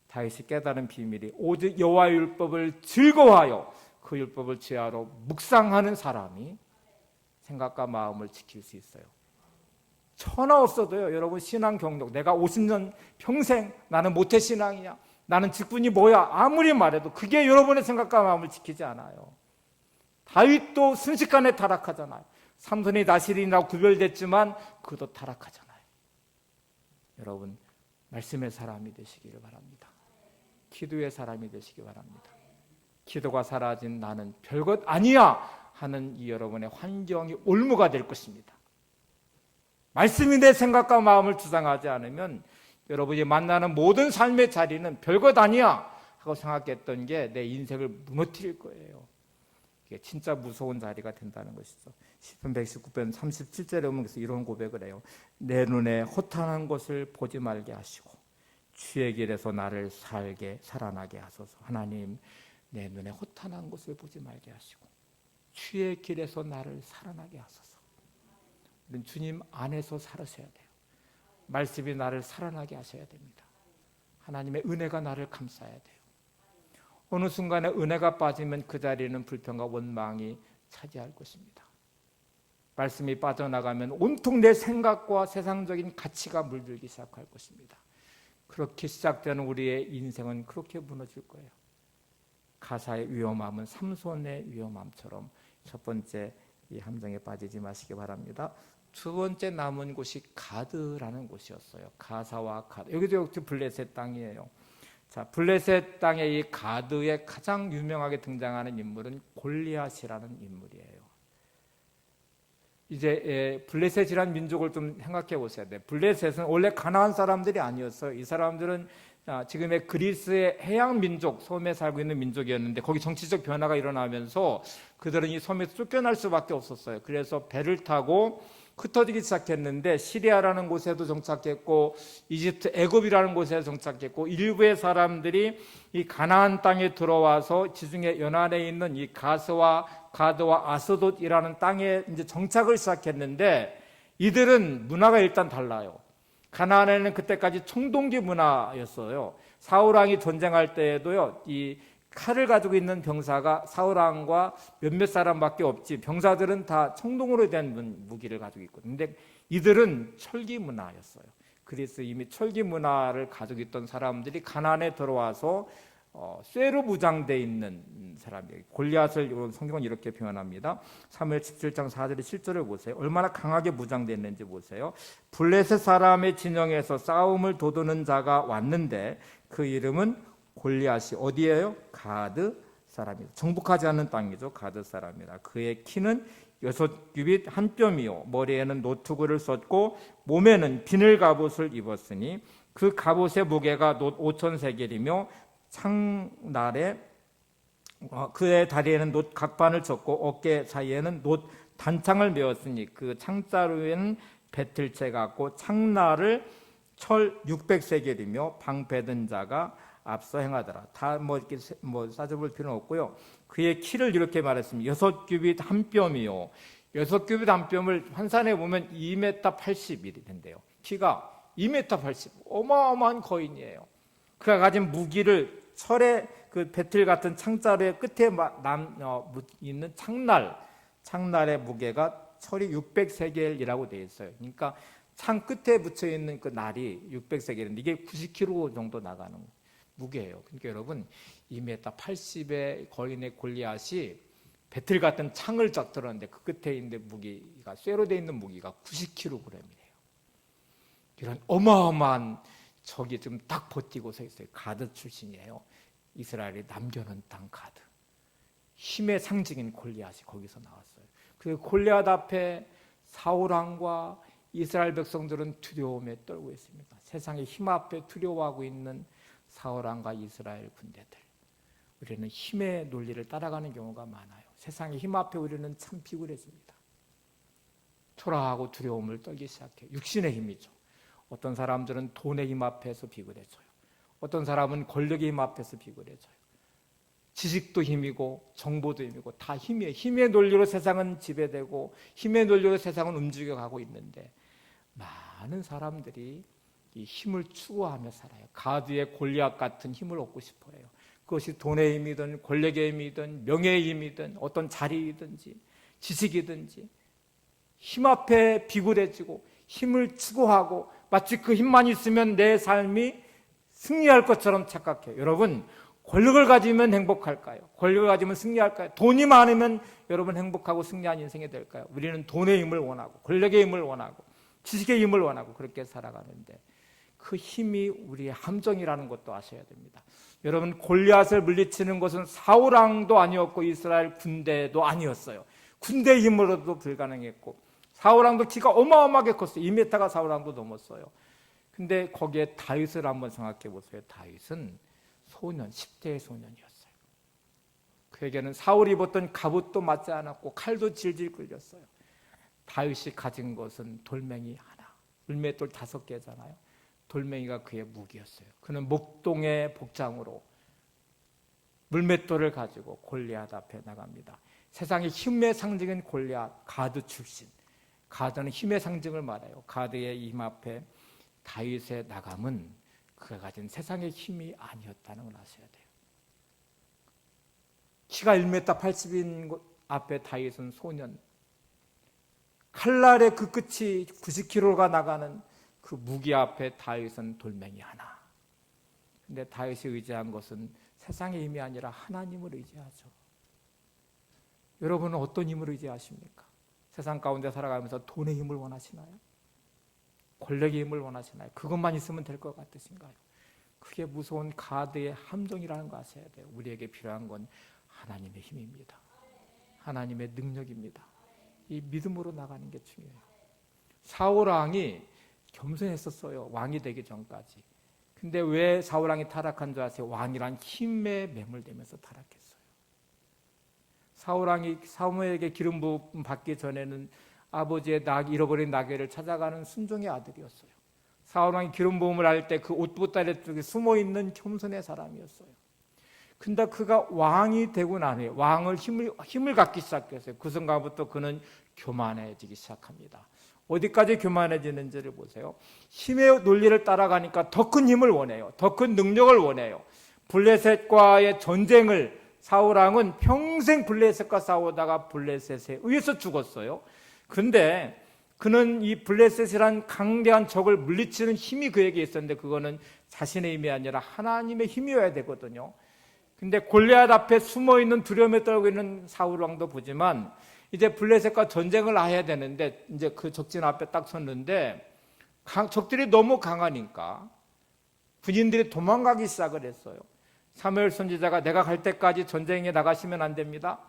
[SPEAKER 1] 다윗이 깨달은 비밀이 오직 여호와의 율법을 즐거워하여 그 율법을 지하로 묵상하는 사람이 생각과 마음을 지킬 수 있어요. 천하 없어도요. 여러분, 신앙 경력, 내가 50년 평생 나는 모태신앙이야, 나는 직분이 뭐야, 아무리 말해도 그게 여러분의 생각과 마음을 지키지 않아요. 다윗도 순식간에 타락하잖아요. 삼손이 나실인이라고 구별됐지만 그도 타락하잖아요. 여러분, 말씀의 사람이 되시기를 바랍니다. 기도의 사람이 되시기 바랍니다. 기도가 사라진 나는 별것 아니야 하는 이 여러분의 환경이 올무가 될 것입니다. 말씀이 내 생각과 마음을 주장하지 않으면 여러분이 만나는 모든 삶의 자리는 별것 아니야 하고 생각했던 게 내 인생을 무너뜨릴 거예요. 이게 진짜 무서운 자리가 된다는 것이죠. 시편 119편 37절에 보면 이런 고백을 해요. 내 눈에 허탄한 것을 보지 말게 하시고 주의 길에서 나를 살아나게 하소서. 하나님, 내 눈에 허탄한 것을 보지 말게 하시고 주의 길에서 나를 살아나게 하소서. 우리는 주님 안에서 살으셔야 돼요. 말씀이 나를 살아나게 하셔야 됩니다. 하나님의 은혜가 나를 감싸야 돼요. 어느 순간에 은혜가 빠지면 그 자리는 불평과 원망이 차지할 것입니다. 말씀이 빠져나가면 온통 내 생각과 세상적인 가치가 물들기 시작할 것입니다. 그렇게 시작되는 우리의 인생은 그렇게 무너질 거예요. 가사의 위험함은 삼손의 위험함처럼 첫 번째 이 함정에 빠지지 마시기 바랍니다. 두 번째 남은 곳이 가드라는 곳이었어요. 가사와 가드. 여기도 블레셋 땅이에요. 자, 블레셋 땅의 이 가드에 가장 유명하게 등장하는 인물은 골리앗이라는 인물이에요. 이제 블레셋이라는 민족을 좀 생각해 보셔야 돼요. 블레셋은 원래 가나안 사람들이 아니었어요. 이 사람들은 지금의 그리스의 해양 민족, 섬에 살고 있는 민족이었는데 거기 정치적 변화가 일어나면서 그들은 이 섬에서 쫓겨날 수밖에 없었어요. 그래서 배를 타고 흩어지기 시작했는데 시리아라는 곳에도 정착했고 이집트, 애굽이라는 곳에 정착했고 일부의 사람들이 이 가나안 땅에 들어와서 지중해 연안에 있는 이 가드와 아스돗이라는 땅에 이제 정착을 시작했는데 이들은 문화가 일단 달라요. 가나안에는 그때까지 청동기 문화였어요. 사울왕이 전쟁할 때에도요, 이 칼을 가지고 있는 병사가 사울왕과 몇몇 사람밖에 없지 병사들은 다 청동으로 된 무기를 가지고 있거든요. 근데 이들은 철기 문화였어요. 그래서 이미 철기 문화를 가지고 있던 사람들이 가나안에 들어와서 쇠로 무장되어 있는 사람이에요. 골리앗을 성경은 이렇게 표현합니다. 사무엘 17장 4절에 7절을 보세요. 얼마나 강하게 무장되어 있는지 보세요. 블레셋 사람의 진영에서 싸움을 도두는 자가 왔는데 그 이름은 골리앗이 어디예요? 가드 사람이다. 정복하지 않는 땅이죠. 가드 사람이라. 그의 키는 6규빗 한 뼘이요 머리에는 노투구를 썼고 몸에는 비늘 갑옷을 입었으니 그 갑옷의 무게가 놋 5,000세겔이며 창날에 그의 다리에는 놋 각반을 쳤고 어깨 사이에는 놋 단창을 메었으니 그 창자루에는 배틀채 같고 창날을 철 600세겔이며 방패든 자가 앞서 행하더라. 다 이렇게 따져볼 필요는 없고요. 그의 키를 이렇게 말했습니다. 6규빗 한 뼘이요. 6규빗 한 뼘을 환산해 보면 2m 80이 된대요. 키가 2m 80. 어마어마한 거인이에요. 그가 가진 무기를 철의 그 배틀 같은 창자루의 끝에 있는 창날의 무게가 철이 600세겔이라고 되어 있어요. 그러니까 창 끝에 붙여 있는 그 날이 600세겔인데 이게 90kg 정도 나가는 무게예요. 그러니까 여러분 2m 80의 거인의 골리앗이 배틀 같은 창을 쫙 들었는데 그 끝에 있는 무기가 쇠로 되어 있는 무기가 90kg이에요. 이런 어마어마한 적이 지금 딱 버티고 서 있어요. 가드 출신이에요. 이스라엘이 남겨놓은 땅 가드. 힘의 상징인 골리앗이 거기서 나왔어요. 그 골리앗 앞에 사울왕과 이스라엘 백성들은 두려움에 떨고 있습니다. 세상의 힘 앞에 두려워하고 있는 사울왕과 이스라엘 군대들. 우리는 힘의 논리를 따라가는 경우가 많아요. 세상의 힘 앞에 우리는 참 비굴해집니다. 초라하고 두려움을 떨기 시작해요. 육신의 힘이죠. 어떤 사람들은 돈의 힘 앞에서 비굴해져요. 어떤 사람은 권력의 힘 앞에서 비굴해져요. 지식도 힘이고 정보도 힘이고 다 힘이에요. 힘의 논리로 세상은 지배되고 힘의 논리로 세상은 움직여가고 있는데 많은 사람들이 이 힘을 추구하며 살아요. 가드의 골리앗 같은 힘을 얻고 싶어 해요. 그것이 돈의 힘이든 권력의 힘이든 명예의 힘이든 어떤 자리이든지 지식이든지 힘 앞에 비굴해지고 힘을 추구하고 마치 그 힘만 있으면 내 삶이 승리할 것처럼 착각해요. 여러분, 권력을 가지면 행복할까요? 권력을 가지면 승리할까요? 돈이 많으면 여러분 행복하고 승리한 인생이 될까요? 우리는 돈의 힘을 원하고 권력의 힘을 원하고 지식의 힘을 원하고 그렇게 살아가는데 그 힘이 우리의 함정이라는 것도 아셔야 됩니다. 여러분, 골리앗을 물리치는 것은 사울왕도 아니었고 이스라엘 군대도 아니었어요. 군대의 힘으로도 불가능했고 사울왕도 키가 어마어마하게 컸어요. 2m가 사울왕도 넘었어요. 근데 거기에 다윗을 한번 생각해 보세요. 다윗은 소년, 10대의 소년이었어요. 그에게는 사울이 입었던 갑옷도 맞지 않았고 칼도 질질 끌렸어요. 다윗이 가진 것은 돌멩이 하나, 물맷돌 5개잖아요. 돌멩이가 그의 무기였어요. 그는 목동의 복장으로 물맷돌을 가지고 골리앗 앞에 나갑니다. 세상의 힘의 상징인 골리앗, 가드 출신. 가드는 힘의 상징을 말해요. 가드의 힘 앞에 다윗의 나감은 그가 가진 세상의 힘이 아니었다는 걸 아셔야 돼요. 키가 1m 80인 앞에 다윗은 소년, 칼날의 그 끝이 90kg가 나가는 그 무기 앞에 다윗은 돌멩이 하나. 근데 다윗이 의지한 것은 세상의 힘이 아니라 하나님을 의지하죠. 여러분은 어떤 힘을 의지하십니까? 세상 가운데 살아가면서 돈의 힘을 원하시나요? 권력의 힘을 원하시나요? 그것만 있으면 될 것 같으신가요? 그게 무서운 가드의 함정이라는 거 아셔야 돼요. 우리에게 필요한 건 하나님의 힘입니다. 하나님의 능력입니다. 이 믿음으로 나가는 게 중요해요. 사울 왕이 겸손했었어요. 왕이 되기 전까지. 근데 왜 사울 왕이 타락한 줄 아세요? 왕이란 힘에 매몰되면서 타락했어요. 사울 왕이 사무엘에게 기름 부음 받기 전에는 아버지의 잃어버린 나귀를 찾아가는 순종의 아들이었어요. 사울 왕이 기름 부음을 할 때 그 옷보따리 쪽에 숨어 있는 겸손의 사람이었어요. 근데 그가 왕이 되고 난 후에 왕을 힘을 갖기 시작했어요. 그 순간부터 그는 교만해지기 시작합니다. 어디까지 교만해지는지를 보세요. 힘의 논리를 따라가니까 더 큰 힘을 원해요. 더 큰 능력을 원해요. 블레셋과의 전쟁을 사울 왕은 평생 블레셋과 싸우다가 블레셋에 의해서 죽었어요. 근데 그는 이 블레셋이란 강대한 적을 물리치는 힘이 그에게 있었는데 그거는 자신의 힘이 아니라 하나님의 힘이어야 되거든요. 근데 골리앗 앞에 숨어있는 두려움에 떨고 있는 사울 왕도 보지만 이제 블레셋과 전쟁을 해야 되는데 이제 그 적진 앞에 딱 섰는데 적들이 너무 강하니까 군인들이 도망가기 시작을 했어요. 사무엘 선지자가 내가 갈 때까지 전쟁에 나가시면 안 됩니다.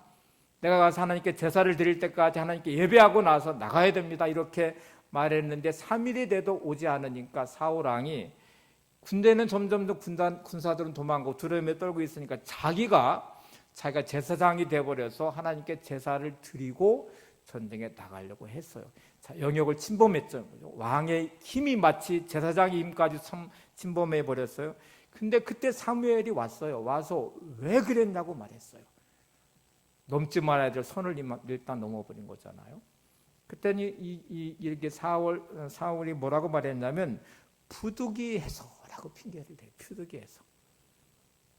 [SPEAKER 1] 내가 가서 하나님께 제사를 드릴 때까지 하나님께 예배하고 나서 나가야 됩니다. 이렇게 말했는데 3일이 돼도 오지 않으니까 사울 왕이 군대는 점점 더 군사들은 도망가고 두려움에 떨고 있으니까 자기가 제사장이 되어버려서 하나님께 제사를 드리고 전쟁에 나가려고 했어요. 자, 영역을 침범했죠. 왕의 힘이 마치 제사장의 힘까지 침범해버렸어요. 근데 그때 사무엘이 왔어요. 와서 왜 그랬냐고 말했어요. 넘지 말아야 될 선을 일단 넘어버린 거잖아요. 그때는 이렇게 사울이 뭐라고 말했냐면 부득이해서라고 핑계를 대요. 부득이해서.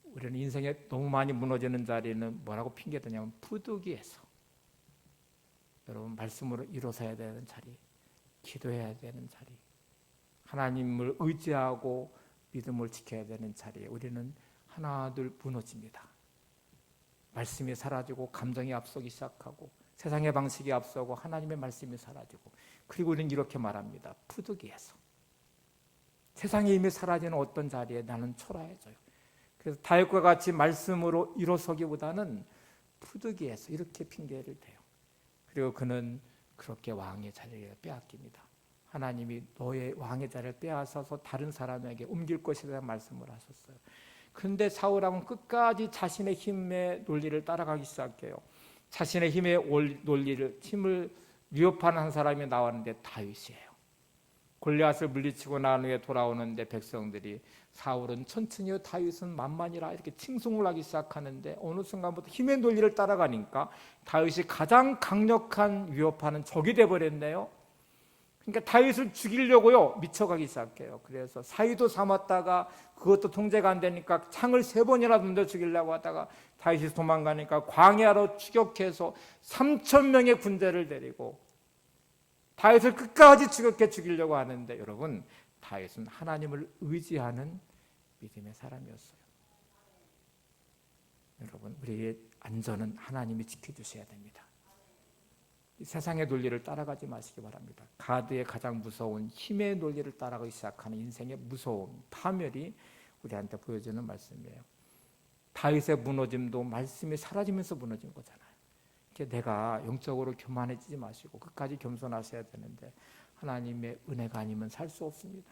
[SPEAKER 1] 우리는 인생에 너무 많이 무너지는 자리는 뭐라고 핑계대냐면 부득이해서. 여러분 말씀으로 일어서야 되는 자리, 기도해야 되는 자리, 하나님을 의지하고 믿음을 지켜야 되는 자리에 우리는 하나둘 무너집니다. 말씀이 사라지고 감정이 앞서기 시작하고 세상의 방식이 앞서고 하나님의 말씀이 사라지고 그리고 우리는 이렇게 말합니다. 부득이해서. 세상의 힘이 사라지는 어떤 자리에 나는 초라해져요. 그래서 다윗과 같이 말씀으로 일어서기보다는 부득이해서 이렇게 핑계를 대요. 그리고 그는 그렇게 왕의 자리를 빼앗깁니다. 하나님이 너의 왕의 자리를 빼앗아서 다른 사람에게 옮길 것이라는 말씀을 하셨어요. 그런데 사울 왕은 끝까지 자신의 힘의 논리를 따라가기 시작해요. 자신의 힘의 논리를 힘을 위협하는 한 사람이 나왔는데 다윗이에요. 골리앗을 물리치고 난 후에 돌아오는데 백성들이 사울은 천천히요 다윗은 만만이라 이렇게 칭송을 하기 시작하는데 어느 순간부터 힘의 논리를 따라가니까 다윗이 가장 강력한 위협하는 적이 되어버렸네요. 그러니까 다윗을 죽이려고요 미쳐가기 시작해요. 그래서 사위도 삼았다가 그것도 통제가 안 되니까 창을 3번이나 던져 죽이려고 하다가 다윗이 도망가니까 광야로 추격해서 3,000명의 군대를 데리고 다윗을 끝까지 추격해 죽이려고 하는데 여러분 다윗은 하나님을 의지하는 믿음의 사람이었어요. 여러분 우리의 안전은 하나님이 지켜주셔야 됩니다. 이 세상의 논리를 따라가지 마시기 바랍니다. 가드의 가장 무서운 힘의 논리를 따라가기 시작하는 인생의 무서움, 파멸이 우리한테 보여주는 말씀이에요. 다윗의 무너짐도 말씀이 사라지면서 무너진 거잖아요. 내가 영적으로 교만해지지 마시고 끝까지 겸손하셔야 되는데 하나님의 은혜가 아니면 살 수 없습니다.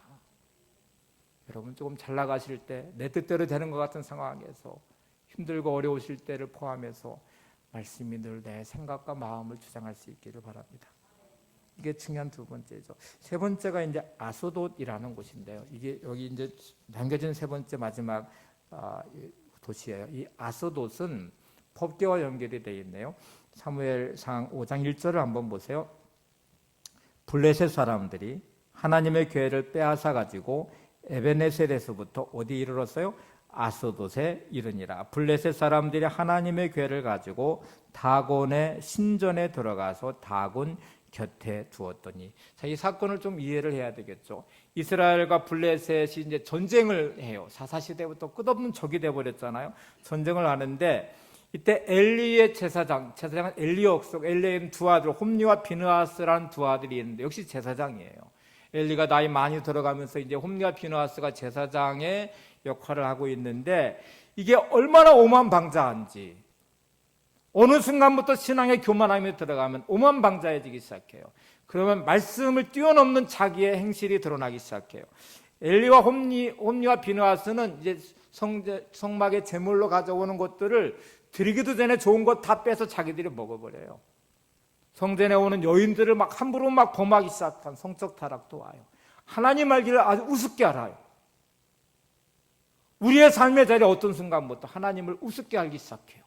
[SPEAKER 1] 여러분 조금 잘 나가실 때 내 뜻대로 되는 것 같은 상황에서 힘들고 어려우실 때를 포함해서 말씀이 늘 내 생각과 마음을 주장할 수 있기를 바랍니다. 이게 중요한 두 번째죠. 세 번째가 이제 아소돗이라는 곳인데요. 이게 여기 이제 남겨진 세 번째 마지막 도시예요. 이 아소돗은 법궤와 연결이 되어 있네요. 사무엘상 5장 1절을 한번 보세요. 블레셋 사람들이 하나님의 교회를 빼앗아 가지고 에베네셀에서부터 어디 이르렀어요? 아소돗에 이르니라. 블레셋 사람들이 하나님의 교회를 가지고 다곤의 신전에 들어가서 다곤 곁에 두었더니, 자, 이 사건을 좀 이해를 해야 되겠죠. 이스라엘과 블레셋이 이제 전쟁을 해요. 사사시대부터 끝없는 적이 되어버렸잖아요. 전쟁을 하는데 이때 엘리의 제사장은 엘리옥속, 엘리의 두 아들 홈리와 비느하스라는 두 아들이 있는데 역시 제사장이에요. 엘리가 나이 많이 들어가면서 이제 홈리와 비느하스가 제사장의 역할을 하고 있는데, 이게 얼마나 오만방자한지, 어느 순간부터 신앙의 교만함에 들어가면 오만방자해지기 시작해요. 그러면 말씀을 뛰어넘는 자기의 행실이 드러나기 시작해요. 엘리와 홈리와 비느하스는 이제 성막의 제물로 가져오는 것들을 드리기도 전에 좋은 것 다 빼서 자기들이 먹어버려요. 성전에 오는 여인들을 막 함부로 막 범하기 시작한 성적 타락도 와요. 하나님 알기를 아주 우습게 알아요. 우리의 삶의 자리에 어떤 순간부터 하나님을 우습게 알기 시작해요.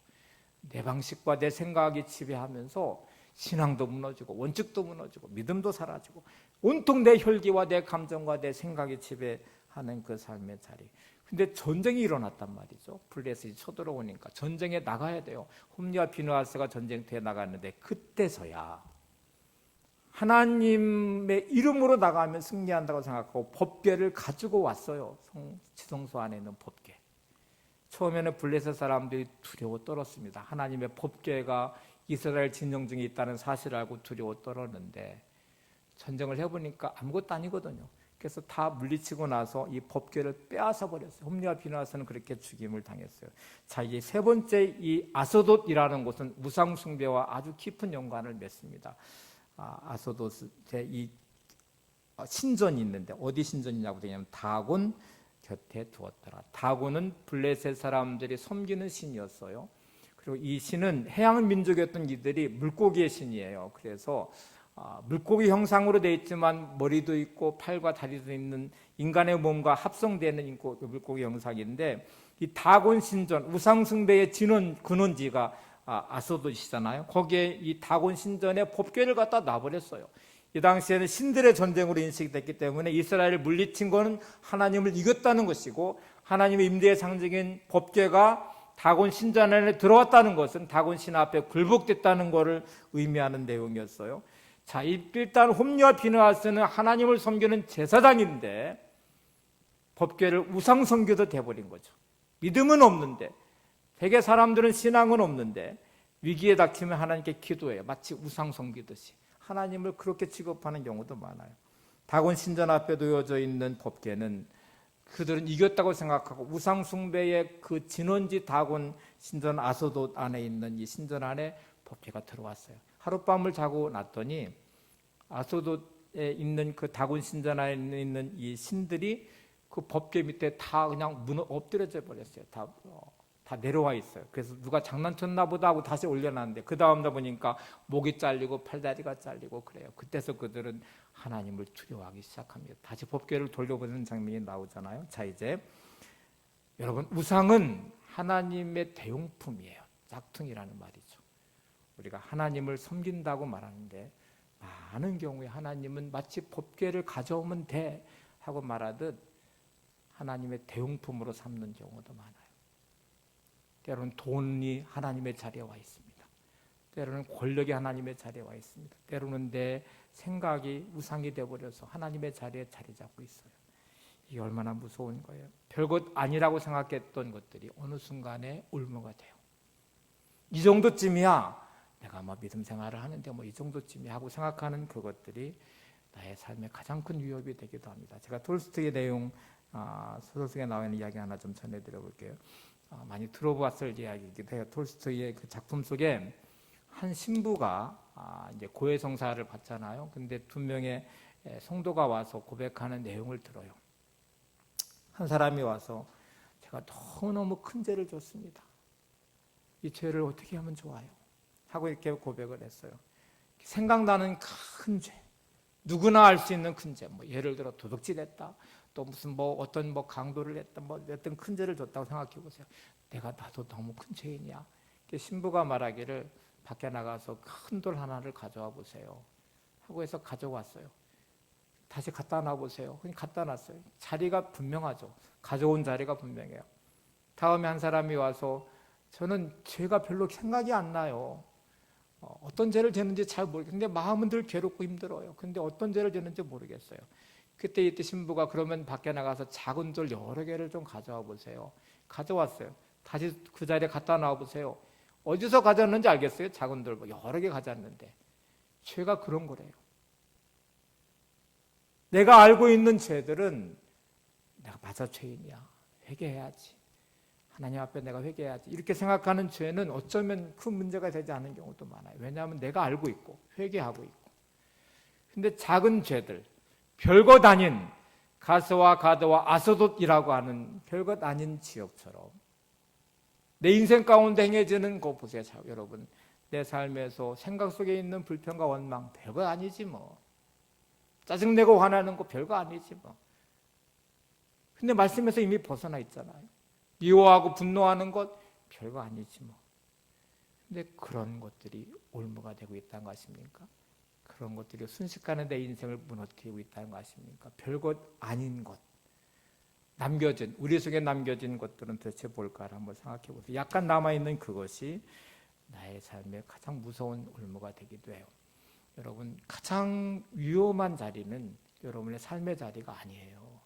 [SPEAKER 1] 내 방식과 내 생각이 지배하면서 신앙도 무너지고 원칙도 무너지고 믿음도 사라지고 온통 내 혈기와 내 감정과 내 생각이 지배하는 그 삶의 자리. 근데 전쟁이 일어났단 말이죠. 블레셋이 쳐들어오니까 전쟁에 나가야 돼요. 홈리와 비느하스가 전쟁터에 나갔는데 그때서야 하나님의 이름으로 나가면 승리한다고 생각하고 법궤를 가지고 왔어요. 지성소 안에 있는 법궤. 처음에는 블레셋 사람들이 두려워 떨었습니다. 하나님의 법궤가 이스라엘 진영 중에 있다는 사실을 알고 두려워 떨었는데 전쟁을 해보니까 아무것도 아니거든요. 그래서 다 물리치고 나서 이 법궤를 빼앗아 버렸어요. 홈리와 비느하스는 그렇게 죽임을 당했어요. 자, 이제 세 번째 이 아소돗이라는 곳은 우상 숭배와 아주 깊은 연관을 맺습니다. 아소돗에 이 신전이 있는데 어디 신전이냐고 되냐면 다곤 곁에 두었더라. 다곤은 블레셋 사람들이 섬기는 신이었어요. 그리고 이 신은 해양 민족이었던 이들이 물고기의 신이에요. 그래서 물고기 형상으로 되어 있지만 머리도 있고 팔과 다리도 있는 인간의 몸과 합성되는 물고기 형상인데, 이 다곤 신전 우상 숭배의 근원지가 아소돗이잖아요. 거기에 이 다곤 신전에 법궤를 갖다 놔버렸어요. 이 당시에는 신들의 전쟁으로 인식됐기 때문에 이스라엘을 물리친 것은 하나님을 이겼다는 것이고, 하나님의 임재의 상징인 법궤가 다곤 신전 안에 들어왔다는 것은 다곤 신 앞에 굴복됐다는 것을 의미하는 내용이었어요. 자, 일단 홈리와 비느하스는 하나님을 섬기는 제사장인데 법궤를 우상 섬기도 돼버린 거죠. 믿음은 없는데, 대개 사람들은 신앙은 없는데 위기에 닥치면 하나님께 기도해요. 마치 우상 섬기듯이 하나님을 그렇게 취급하는 경우도 많아요. 다곤 신전 앞에 놓여져 있는 법궤는 그들은 이겼다고 생각하고 우상 숭배의 그 진원지 다곤 신전 아소돗 안에 있는 이 신전 안에 법궤가 들어왔어요. 하룻밤을 자고 났더니 아소돗에 있는 그 다곤 신전 안에 있는 이 신들이 그 법궤 밑에 다 그냥 엎드려져 버렸어요. 다 내려와 있어요. 그래서 누가 장난쳤나 보다 하고 다시 올려놨는데 그 다음날 보니까 목이 잘리고 팔다리가 잘리고 그래요. 그때서 그들은 하나님을 두려워하기 시작합니다. 다시 법궤를 돌려보는 장면이 나오잖아요. 자, 이제 여러분, 우상은 하나님의 대용품이에요. 짝퉁이라는 말이죠. 우리가 하나님을 섬긴다고 말하는데 많은 경우에 하나님은 마치 법궤를 가져오면 돼 하고 말하듯 하나님의 대용품으로 삼는 경우도 많아요. 때로는 돈이 하나님의 자리에 와 있습니다. 때로는 권력이 하나님의 자리에 와 있습니다. 때로는 내 생각이 우상이 되어버려서 하나님의 자리에 자리 잡고 있어요. 이게 얼마나 무서운 거예요. 별것 아니라고 생각했던 것들이 어느 순간에 울무가 돼요. 이 정도쯤이야, 내가 믿음 생활을 하는데 이 정도쯤이야 하고 생각하는 그것들이 나의 삶에 가장 큰 위협이 되기도 합니다. 제가 톨스토이의 내용, 소설 속에 나와 있는 이야기 하나 좀 전해드려 볼게요. 많이 들어보았을 이야기이기도 해요. 톨스토이의 그 작품 속에 한 신부가 이제 고해성사를 받잖아요. 근데 두 명의 성도가 와서 고백하는 내용을 들어요. 한 사람이 와서 제가 너무너무 큰 죄를 졌습니다. 이 죄를 어떻게 하면 좋아요? 하고 이렇게 고백을 했어요. 생각나는 큰 죄, 누구나 알 수 있는 큰 죄, 뭐 예를 들어 도둑질했다, 또 무슨 어떤 강도를 했다, 어떤 큰 죄를 줬다고 생각해 보세요. 나도 너무 큰 죄인이야. 신부가 말하기를 밖에 나가서 큰 돌 하나를 가져와 보세요 하고 해서 가져왔어요. 다시 갖다 놔 보세요. 그냥 갖다 놨어요. 자리가 분명하죠. 가져온 자리가 분명해요. 다음에 한 사람이 와서 저는 죄가 별로 생각이 안 나요. 어떤 죄를 지는지 잘 모르겠는데 마음은 늘 괴롭고 힘들어요. 근데 어떤 죄를 지는지 모르겠어요. 이때 신부가 그러면 밖에 나가서 작은 돌 여러 개를 좀 가져와 보세요. 가져왔어요. 다시 그 자리에 갖다 놔 보세요. 어디서 가져왔는지 알겠어요? 작은 돌 여러 개 가져왔는데. 죄가 그런 거래요. 내가 알고 있는 죄들은 내가 맞아 죄인이야, 회개해야지, 하나님 앞에 내가 회개해야지, 이렇게 생각하는 죄는 어쩌면 큰 문제가 되지 않은 경우도 많아요. 왜냐하면 내가 알고 있고 회개하고 있고. 근데 작은 죄들, 별것 아닌 가스와 가드와 아스돗이라고 하는 별것 아닌 지역처럼 내 인생 가운데 행해지는 거 보세요. 여러분, 내 삶에서 생각 속에 있는 불평과 원망 별거 아니지 뭐. 짜증내고 화나는 거 별거 아니지 뭐. 근데 말씀에서 이미 벗어나 있잖아요. 미워하고 분노하는 것 별거 아니지 뭐. 근데 그런 것들이 올무가 되고 있다는 거 아십니까? 그런 것들이 순식간에 내 인생을 무너뜨리고 있다는 거 아십니까? 별것 아닌 것, 우리 속에 남겨진 것들은 도대체 뭘까를 한번 생각해 보세요. 약간 남아있는 그것이 나의 삶의 가장 무서운 올무가 되기도 해요. 여러분, 가장 위험한 자리는 여러분의 삶의 자리가 아니에요.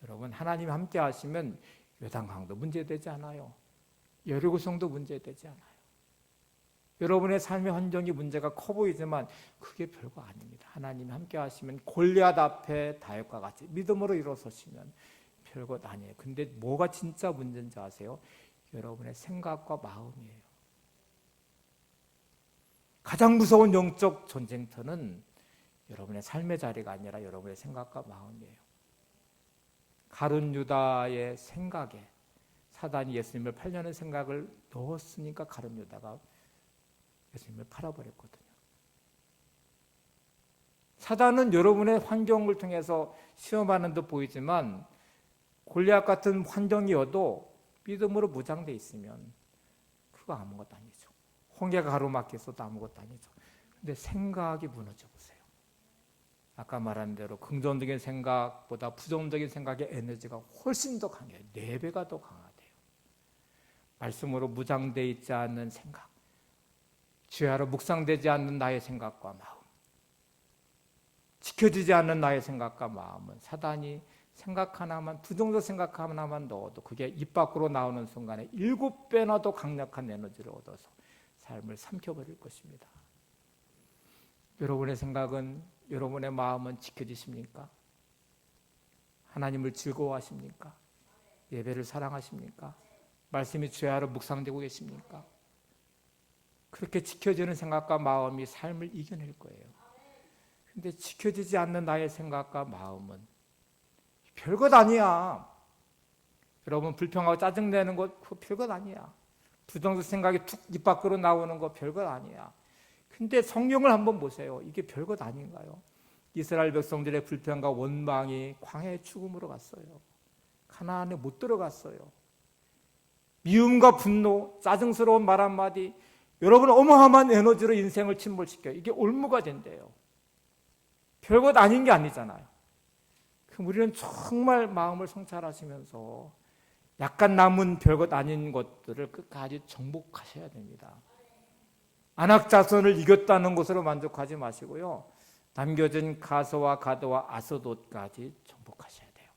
[SPEAKER 1] 여러분, 하나님 함께 하시면 요단강도 문제되지 않아요. 여리고성도 문제되지 않아요. 여러분의 삶의 환경이 문제가 커 보이지만 그게 별거 아닙니다. 하나님 함께 하시면 골리앗 앞에 다윗과 같이 믿음으로 일어서시면 별것 아니에요. 근데 뭐가 진짜 문제인지 아세요? 여러분의 생각과 마음이에요. 가장 무서운 영적 전쟁터는 여러분의 삶의 자리가 아니라 여러분의 생각과 마음이에요. 가룟 유다의 생각에 사단이 예수님을 팔려는 생각을 넣었으니까 가룟 유다가 예수님을 팔아버렸거든요. 사단은 여러분의 환경을 통해서 시험하는 듯 보이지만 골리앗 같은 환경이어도 믿음으로 무장되어 있으면 그거 아무것도 아니죠. 홍해가 가로막혀서도 아무것도 아니죠. 근데 생각이 무너져 보세요. 아까 말한 대로 긍정적인 생각보다 부정적인 생각의 에너지가 훨씬 더 강해요. 4배가 더 강하대요. 말씀으로 무장되어 있지 않는 생각, 주야로 묵상되지 않는 나의 생각과 마음, 지켜지지 않는 나의 생각과 마음은 사단이 생각 하나만, 부정적 생각 하나만 넣어도 그게 입 밖으로 나오는 순간에 7배나 더 강력한 에너지를 얻어서 삶을 삼켜버릴 것입니다. 여러분의 생각은, 여러분의 마음은 지켜지십니까? 하나님을 즐거워하십니까? 예배를 사랑하십니까? 말씀이 주야로 묵상되고 계십니까? 그렇게 지켜지는 생각과 마음이 삶을 이겨낼 거예요. 근데 지켜지지 않는 나의 생각과 마음은 별것 아니야. 여러분, 불평하고 짜증내는 것 그거 별것 아니야. 부정적 생각이 툭 입 밖으로 나오는 거 별것 아니야. 근데 성경을 한번 보세요. 이게 별것 아닌가요? 이스라엘 백성들의 불평과 원망이 광야의 죽음으로 갔어요. 가나안에 못 들어갔어요. 미움과 분노, 짜증스러운 말 한마디, 여러분 어마어마한 에너지로 인생을 침몰시켜요. 이게 올무가 된대요. 별것 아닌 게 아니잖아요. 그럼 우리는 정말 마음을 성찰하시면서 약간 남은 별것 아닌 것들을 끝까지 정복하셔야 됩니다. 안악자손을 이겼다는 것으로 만족하지 마시고요. 남겨진 가서와 가드와 아스돗까지 정복하셔야 돼요.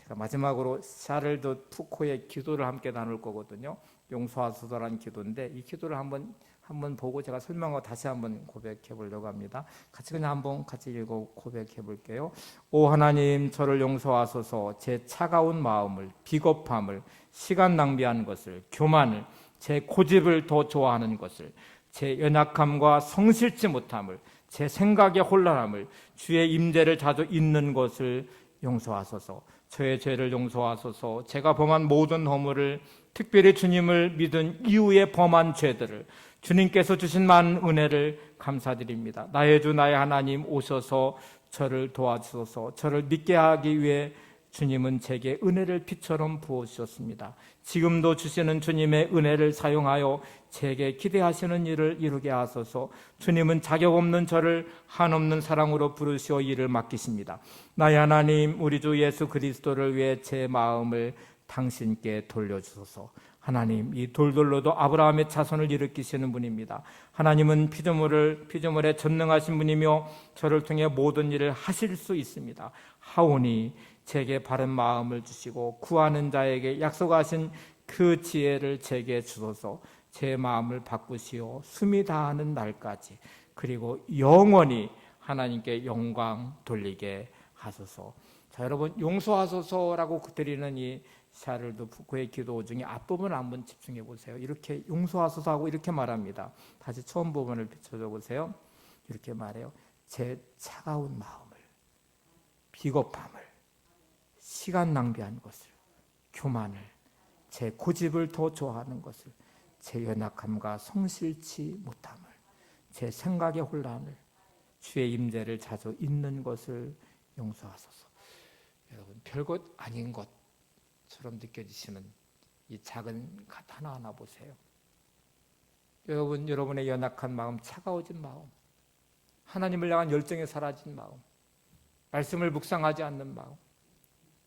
[SPEAKER 1] 제가 마지막으로 샤를드 푸코의 기도를 함께 나눌 거거든요. 용서하소서라는 기도인데 이 기도를 한번 보고 제가 설명하고 다시 한번 고백해 보려고 합니다. 그냥 한번 같이 읽어 고백해 볼게요. 오 하나님, 저를 용서하소서. 제 차가운 마음을, 비겁함을, 시간 낭비하는 것을, 교만을, 제 고집을 더 좋아하는 것을, 제 연약함과 성실치 못함을, 제 생각의 혼란함을, 주의 임재를 자주 잊는 것을 용서하소서. 저의 죄를 용서하소서. 제가 범한 모든 허물을, 특별히 주님을 믿은 이후에 범한 죄들을, 주님께서 주신 많은 은혜를 감사드립니다. 나의 주 나의 하나님 오셔서 저를 도와주소서. 저를 믿게 하기 위해 주님은 제게 은혜를 피처럼 부어주셨습니다. 지금도 주시는 주님의 은혜를 사용하여 제게 기대하시는 일을 이루게 하소서. 주님은 자격 없는 저를 한없는 사랑으로 부르시어 일을 맡기십니다. 나의 하나님, 우리 주 예수 그리스도를 위해 제 마음을 당신께 돌려주소서. 하나님, 이 돌돌로도 아브라함의 자손을 일으키시는 분입니다. 하나님은 피조물에 전능하신 분이며 저를 통해 모든 일을 하실 수 있습니다. 하오니 제게 바른 마음을 주시고 구하는 자에게 약속하신 그 지혜를 제게 주소서. 제 마음을 바꾸시어 숨이 다하는 날까지, 그리고 영원히 하나님께 영광 돌리게 하소서. 자, 여러분, 용서하소서라고 드리는 이 샤를드 푸코의 기도 중에 앞부분을 한번 집중해 보세요. 이렇게 용서하소서 하고 이렇게 말합니다. 다시 처음 부분을 비춰줘 보세요. 이렇게 말해요. 제 차가운 마음을, 비겁함을, 시간 낭비한 것을, 교만을, 제 고집을 더 좋아하는 것을, 제 연약함과 성실치 못함을, 제 생각의 혼란을, 주의 임재를 자주 잊는 것을 용서하소서. 여러분, 별것 아닌 것처럼 느껴지시는 이 작은 것 하나하나 보세요. 여러분의 연약한 마음, 차가워진 마음, 하나님을 향한 열정이 사라진 마음, 말씀을 묵상하지 않는 마음,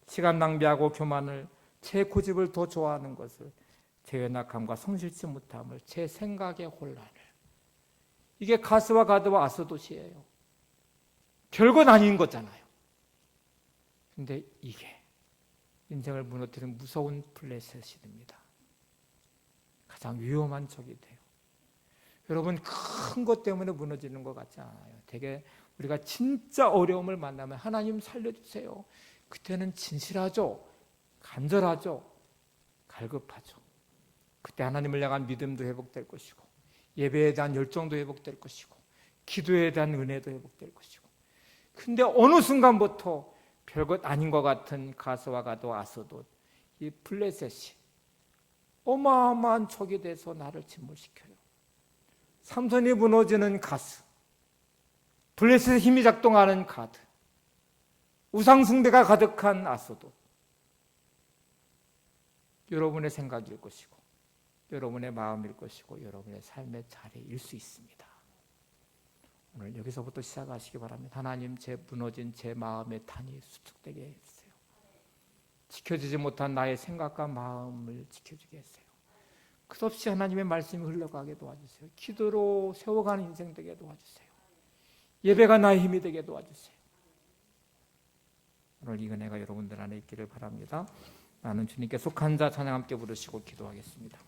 [SPEAKER 1] 시간 낭비하고 교만을, 제 고집을 더 좋아하는 것을, 제 연약함과 성실치 못함을, 제 생각의 혼란을. 이게 가스와 가드와 아스돗이에요. 별것 아닌 거잖아요. 근데 이게 인생을 무너뜨리는 무서운 플래셋이 됩니다. 가장 위험한 적이 돼요. 여러분, 큰 것 때문에 무너지는 것 같지 않아요. 되게 우리가 진짜 어려움을 만나면 하나님 살려주세요. 그때는 진실하죠. 간절하죠. 갈급하죠. 그때 하나님을 향한 믿음도 회복될 것이고, 예배에 대한 열정도 회복될 것이고, 기도에 대한 은혜도 회복될 것이고. 근데 어느 순간부터 별것 아닌 것 같은 가스와 가도 아스돗, 이 블레셋이 어마어마한 촉이 돼서 나를 침몰시켜요. 삼손이 무너지는 가스, 블레셋의 힘이 작동하는 가드, 우상숭배가 가득한 아스돗, 여러분의 생각일 것이고, 여러분의 마음일 것이고, 여러분의 삶의 자리일 수 있습니다. 오늘 여기서부터 시작하시기 바랍니다. 하나님, 제 무너진 제 마음의 탄이 수축되게 해주세요. 지켜지지 못한 나의 생각과 마음을 지켜주게 해주세요. 끝없이 하나님의 말씀이 흘러가게 도와주세요. 기도로 세워가는 인생 되게 도와주세요. 예배가 나의 힘이 되게 도와주세요. 오늘 이 은혜가 여러분들 안에 있기를 바랍니다. 나는 주님께 속한 자 찬양 함께 부르시고 기도하겠습니다.